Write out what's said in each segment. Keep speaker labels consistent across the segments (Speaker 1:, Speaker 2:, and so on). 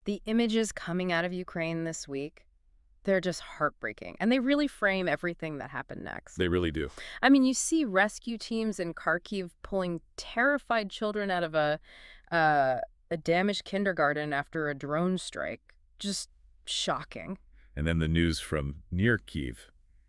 Speaker 1: The images coming out of Ukraine this week, they're just heartbreaking. And they really frame everything that happened next.
Speaker 2: They really do.
Speaker 1: I mean, you see rescue teams in Kharkiv pulling terrified children out of a damaged kindergarten after a drone strike. Just shocking.
Speaker 2: And then the news from near Kyiv,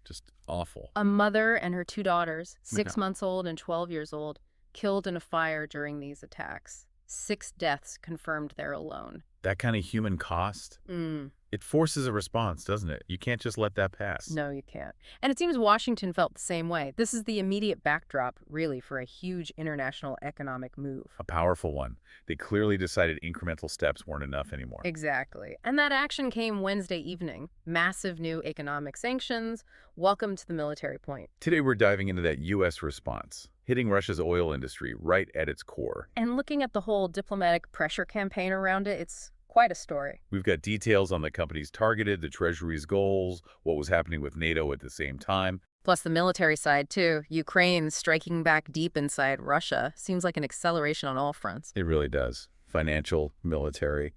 Speaker 2: just awful.
Speaker 1: A mother and her two daughters, 6 months old and 12 years old, killed in a fire during these attacks. 6 deaths confirmed there alone.
Speaker 2: That kind of human cost, it forces a response, doesn't it? You can't just let that pass.
Speaker 1: No, you can't. And it seems Washington felt the same way. This is the immediate backdrop, really, for a huge international economic move.
Speaker 2: A powerful one. They clearly decided incremental steps weren't enough anymore.
Speaker 1: Exactly. And that action came Wednesday evening. Massive new economic sanctions. Welcome to the military point.
Speaker 2: Today we're diving into that U.S. response, hitting Russia's oil industry right at its core.
Speaker 1: And looking at the whole diplomatic pressure campaign around it, it's quite a story.
Speaker 2: We've got details on the companies targeted, the Treasury's goals, what was happening with NATO at the same time.
Speaker 1: Plus the military side, too. Ukraine striking back deep inside Russia. Seems like an acceleration on all fronts.
Speaker 2: It really does. Financial, military,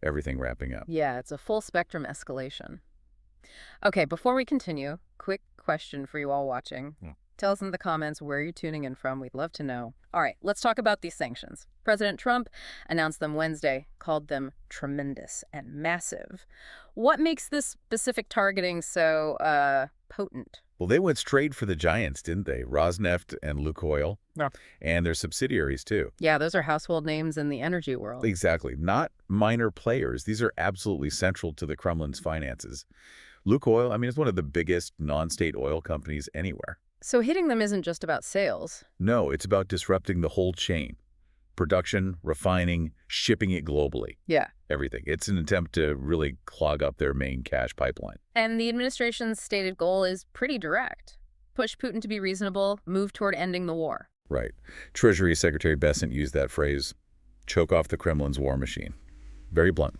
Speaker 2: everything wrapping up.
Speaker 1: Yeah, it's a full spectrum escalation. Okay, before we continue, quick question for you all watching. Tell us in the comments where you're tuning in from. We'd love to know. All right, let's talk about these sanctions. President Trump announced them Wednesday, called them tremendous and massive. What makes this specific targeting so potent?
Speaker 2: Well, they went straight for the giants, didn't they? Rosneft and Lukoil.
Speaker 1: Yeah.
Speaker 2: And their subsidiaries, too.
Speaker 1: Yeah, those are household names in the energy world.
Speaker 2: Exactly. Not minor players. These are absolutely central to the Kremlin's finances. Lukoil, I mean, it's one of the biggest non-state oil companies anywhere.
Speaker 1: So hitting them isn't just about sales.
Speaker 2: No, it's about disrupting the whole chain. Production, refining, shipping it globally.
Speaker 1: Yeah.
Speaker 2: Everything. It's an attempt to really clog up their main cash pipeline.
Speaker 1: And the administration's stated goal is pretty direct. Push Putin to be reasonable, move toward ending the war.
Speaker 2: Right. Treasury Secretary Bessent used that phrase, choke off the Kremlin's war machine. Very blunt.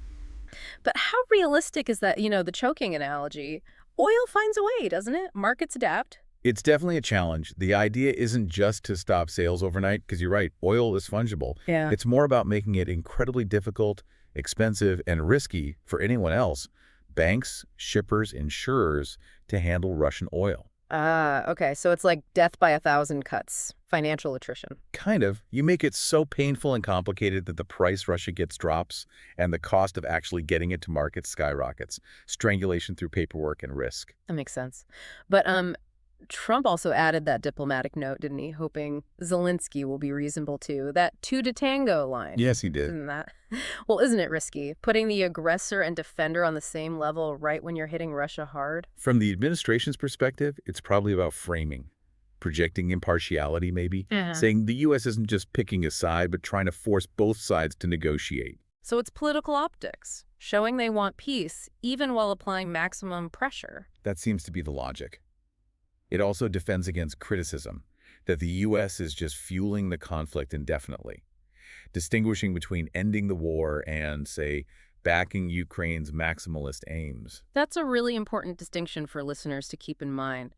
Speaker 1: But how realistic is that, the choking analogy? Oil finds a way, doesn't it? Markets adapt.
Speaker 2: It's definitely a challenge. The idea isn't just to stop sales overnight, because you're right, oil is fungible.
Speaker 1: Yeah.
Speaker 2: It's more about making it incredibly difficult, expensive, and risky for anyone else, banks, shippers, insurers, to handle Russian oil.
Speaker 1: Okay. So it's like death by 1,000 cuts, financial attrition.
Speaker 2: Kind of. You make it so painful and complicated that the price Russia gets drops and the cost of actually getting it to market skyrockets. Strangulation through paperwork and risk.
Speaker 1: That makes sense. But Trump also added that diplomatic note, didn't he? Hoping Zelensky will be reasonable too. That 2 to tango line.
Speaker 2: Yes, he did.
Speaker 1: Isn't that? Well, isn't it risky? Putting the aggressor and defender on the same level right when you're hitting Russia hard?
Speaker 2: From the administration's perspective, it's probably about framing, projecting impartiality maybe, saying the U.S. isn't just picking a side, but trying to force both sides to negotiate.
Speaker 1: So it's political optics, showing they want peace, even while applying maximum pressure.
Speaker 2: That seems to be the logic. It also defends against criticism that the U.S. is just fueling the conflict indefinitely, distinguishing between ending the war and, say, backing Ukraine's maximalist aims.
Speaker 1: That's a really important distinction for listeners to keep in mind.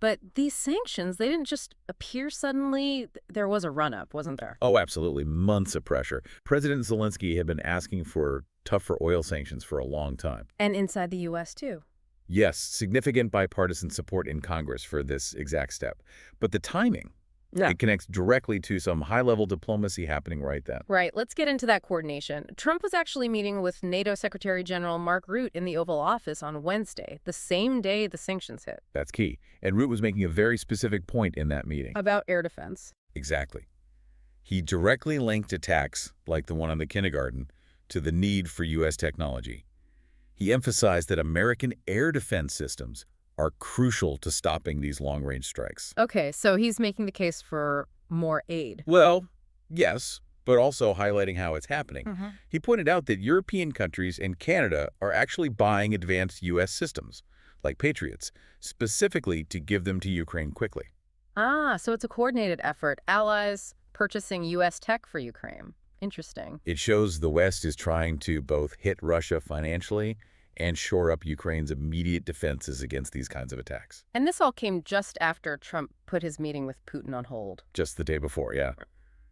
Speaker 1: But these sanctions, they didn't just appear suddenly. There was a run-up, wasn't there?
Speaker 2: Oh, absolutely. Months of pressure. President Zelensky had been asking for tougher oil sanctions for a long time.
Speaker 1: And inside the U.S., too.
Speaker 2: Yes, significant bipartisan support in Congress for this exact step. But the timing, it connects directly to some high-level diplomacy happening right then.
Speaker 1: Right. Let's get into that coordination. Trump was actually meeting with NATO Secretary General Mark Rutte in the Oval Office on Wednesday, the same day the sanctions hit.
Speaker 2: That's key. And Rutte was making a very specific point in that meeting.
Speaker 1: About air defense.
Speaker 2: Exactly. He directly linked attacks, like the one on the kindergarten, to the need for U.S. technology. He emphasized that American air defense systems are crucial to stopping these long-range strikes.
Speaker 1: Okay, so he's making the case for more aid.
Speaker 2: Well, yes, but also highlighting how it's happening. He pointed out that European countries and Canada are actually buying advanced U.S. systems, like Patriots, specifically to give them to Ukraine quickly.
Speaker 1: So it's a coordinated effort. Allies purchasing U.S. tech for Ukraine. Interesting.
Speaker 2: It shows the West is trying to both hit Russia financially and shore up Ukraine's immediate defenses against these kinds of attacks.
Speaker 1: And this all came just after Trump put his meeting with Putin on hold.
Speaker 2: Just the day before, yeah.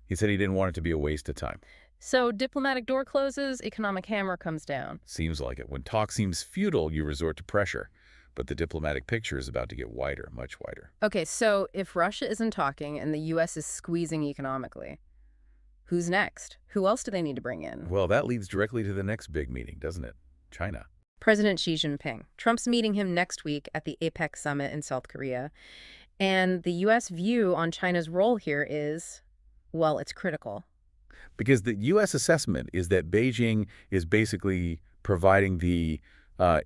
Speaker 2: He said he didn't want it to be a waste of time.
Speaker 1: So diplomatic door closes, economic hammer comes down.
Speaker 2: Seems like it. When talk seems futile, you resort to pressure. But the diplomatic picture is about to get wider, much wider.
Speaker 1: Okay, so if Russia isn't talking and the U.S. is squeezing economically, who's next? Who else do they need to bring in?
Speaker 2: Well, that leads directly to the next big meeting, doesn't it? China.
Speaker 1: President Xi Jinping. Trump's meeting him next week at the APEC summit in South Korea. And the U.S. view on China's role here is, well, it's critical.
Speaker 2: Because the U.S. assessment is that Beijing is basically providing the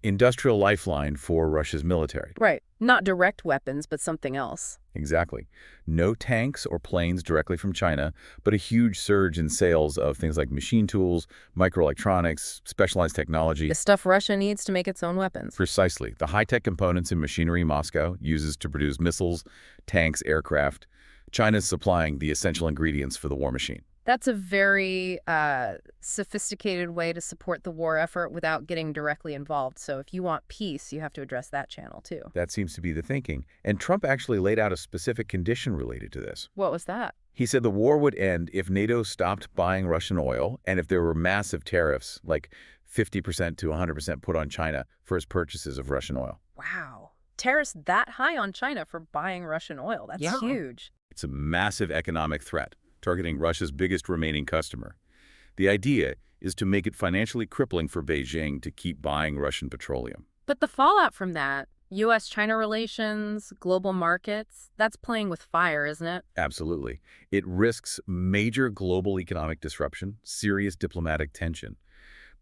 Speaker 2: industrial lifeline for Russia's military.
Speaker 1: Right. Not direct weapons, but something else.
Speaker 2: Exactly. No tanks or planes directly from China, but a huge surge in sales of things like machine tools, microelectronics, specialized technology.
Speaker 1: The stuff Russia needs to make its own weapons.
Speaker 2: Precisely. The high-tech components and machinery Moscow uses to produce missiles, tanks, aircraft. China's supplying the essential ingredients for the war machine.
Speaker 1: That's a very sophisticated way to support the war effort without getting directly involved. So if you want peace, you have to address that channel, too.
Speaker 2: That seems to be the thinking. And Trump actually laid out a specific condition related to this.
Speaker 1: What was that?
Speaker 2: He said the war would end if NATO stopped buying Russian oil and if there were massive tariffs, like 50% to 100% put on China for its purchases of Russian oil.
Speaker 1: Wow. Tariffs that high on China for buying Russian oil. That's huge.
Speaker 2: It's a massive economic threat, targeting Russia's biggest remaining customer. The idea is to make it financially crippling for Beijing to keep buying Russian petroleum.
Speaker 1: But the fallout from that, U.S.-China relations, global markets, that's playing with fire, isn't it?
Speaker 2: Absolutely. It risks major global economic disruption, serious diplomatic tension.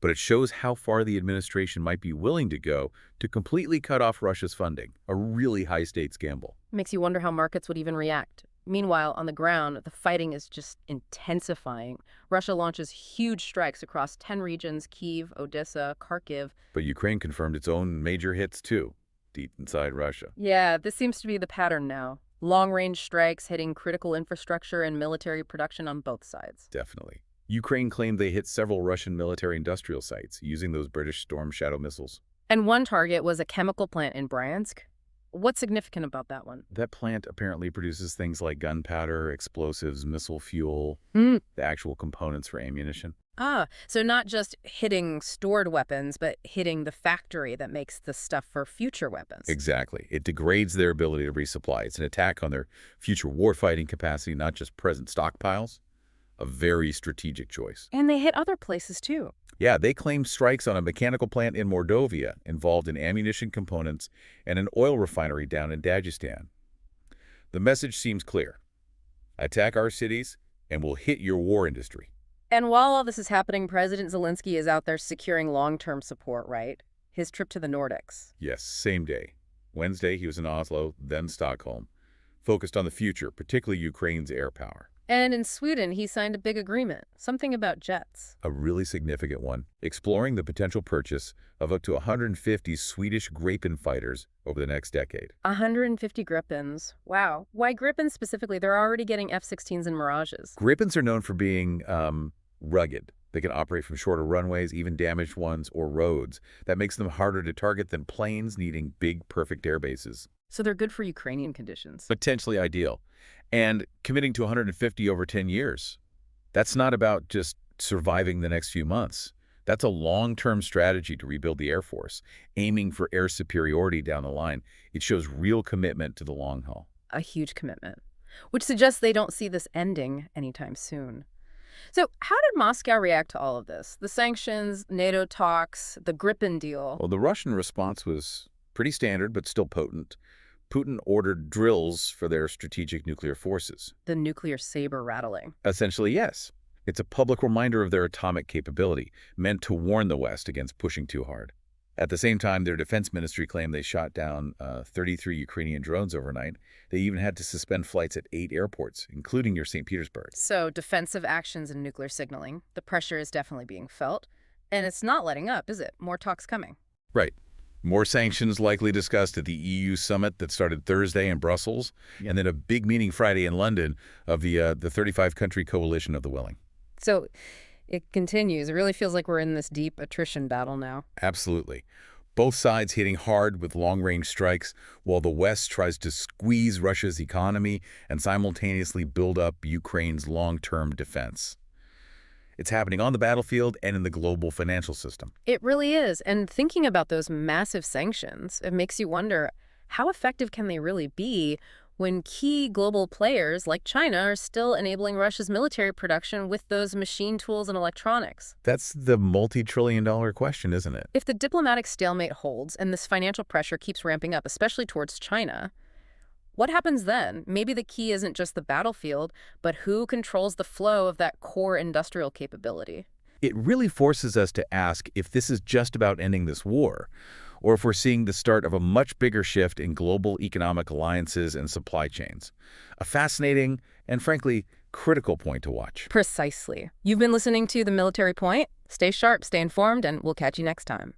Speaker 2: But it shows how far the administration might be willing to go to completely cut off Russia's funding, a really high-stakes gamble.
Speaker 1: Makes you wonder how markets would even react. Meanwhile, on the ground, the fighting is just intensifying. Russia launches huge strikes across 10 regions, Kyiv, Odesa, Kharkiv.
Speaker 2: But Ukraine confirmed its own major hits, too, deep inside Russia.
Speaker 1: Yeah, this seems to be the pattern now. Long-range strikes hitting critical infrastructure and military production on both sides.
Speaker 2: Definitely. Ukraine claimed they hit several Russian military industrial sites using those British Storm Shadow missiles.
Speaker 1: And one target was a chemical plant in Bryansk. What's significant about that one?
Speaker 2: That plant apparently produces things like gunpowder, explosives, missile fuel, the actual components for ammunition.
Speaker 1: Ah, so not just hitting stored weapons, but hitting the factory that makes the stuff for future weapons.
Speaker 2: Exactly. It degrades their ability to resupply. It's an attack on their future warfighting capacity, not just present stockpiles. A very strategic choice.
Speaker 1: And they hit other places, too.
Speaker 2: Yeah, they claimed strikes on a mechanical plant in Mordovia involved in ammunition components and an oil refinery down in Dagestan. The message seems clear. Attack our cities, and we'll hit your war industry.
Speaker 1: And while all this is happening, President Zelensky is out there securing long-term support, right? His trip to the Nordics.
Speaker 2: Yes, same day. Wednesday, he was in Oslo, then Stockholm, focused on the future, particularly Ukraine's air power.
Speaker 1: And in Sweden, he signed a big agreement, something about jets.
Speaker 2: A really significant one, exploring the potential purchase of up to 150 Swedish Gripen fighters over the next decade.
Speaker 1: 150 Gripens. Wow. Why Gripens specifically? They're already getting F-16s and Mirages.
Speaker 2: Gripens are known for being rugged. They can operate from shorter runways, even damaged ones, or roads. That makes them harder to target than planes needing big, perfect air bases.
Speaker 1: So they're good for Ukrainian conditions.
Speaker 2: Potentially ideal. And committing to 150 over 10 years. That's not about just surviving the next few months. That's a long-term strategy to rebuild the Air Force, aiming for air superiority down the line. It shows real commitment to the long haul.
Speaker 1: A huge commitment, which suggests they don't see this ending anytime soon. So how did Moscow react to all of this? The sanctions, NATO talks, the Gripen deal?
Speaker 2: Well, the Russian response was pretty standard, but still potent. Putin ordered drills for their strategic nuclear forces.
Speaker 1: The nuclear saber rattling.
Speaker 2: Essentially, yes. It's a public reminder of their atomic capability, meant to warn the West against pushing too hard. At the same time, their defense ministry claimed they shot down 33 Ukrainian drones overnight. They even had to suspend flights at 8 airports, including near St. Petersburg.
Speaker 1: So defensive actions and nuclear signaling. The pressure is definitely being felt. And it's not letting up, is it? More talks coming.
Speaker 2: Right. More sanctions likely discussed at the EU summit that started Thursday in Brussels, and then a big meeting Friday in London of the 35-country coalition of the willing.
Speaker 1: So it continues. It really feels like we're in this deep attrition battle now.
Speaker 2: Absolutely. Both sides hitting hard with long-range strikes, while the West tries to squeeze Russia's economy and simultaneously build up Ukraine's long-term defense. It's happening on the battlefield and in the global financial system.
Speaker 1: It really is. And thinking about those massive sanctions, it makes you wonder, how effective can they really be when key global players like China are still enabling Russia's military production with those machine tools and electronics?
Speaker 2: That's the multi-trillion-dollar question, isn't it?
Speaker 1: If the diplomatic stalemate holds and this financial pressure keeps ramping up, especially towards China, what happens then? Maybe the key isn't just the battlefield, but who controls the flow of that core industrial capability?
Speaker 2: It really forces us to ask if this is just about ending this war, or if we're seeing the start of a much bigger shift in global economic alliances and supply chains. A fascinating and, frankly, critical point to watch.
Speaker 1: Precisely. You've been listening to The Military Point. Stay sharp, stay informed, and we'll catch you next time.